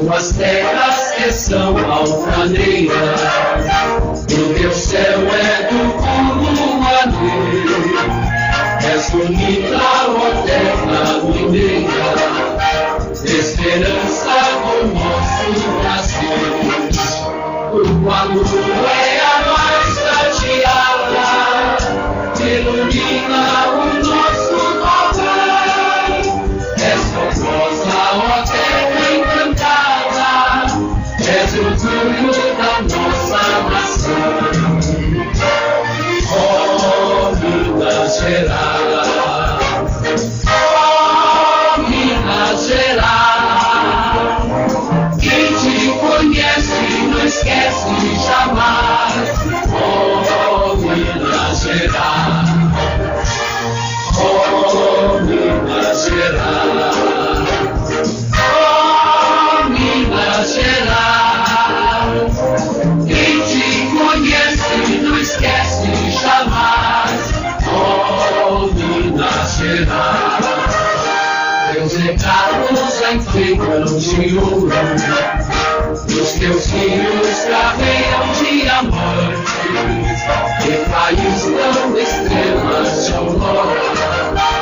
tuas terras que são altaneira, o teu céu é do puro maneiro. És bonita, ó terra mineira, esperança do nosso Brasil. Tua lua é a mais prateada, ilumina o nosso pavão. És formosa, ó terra encantada, és o orgulho da nossa nação. Oh, Minas Gerais, oh, Minas Gerais, quem te conhece não esquece jamais. Oh, Minas Gerais, oh, Minas Gerais, oh, Minas Gerais, quem te conhece não esquece jamais. Oh, Minas Gerais, teus recados enfeitam de ouro, os teus rios carregam diamantes, e raios dão estrelas ao norte.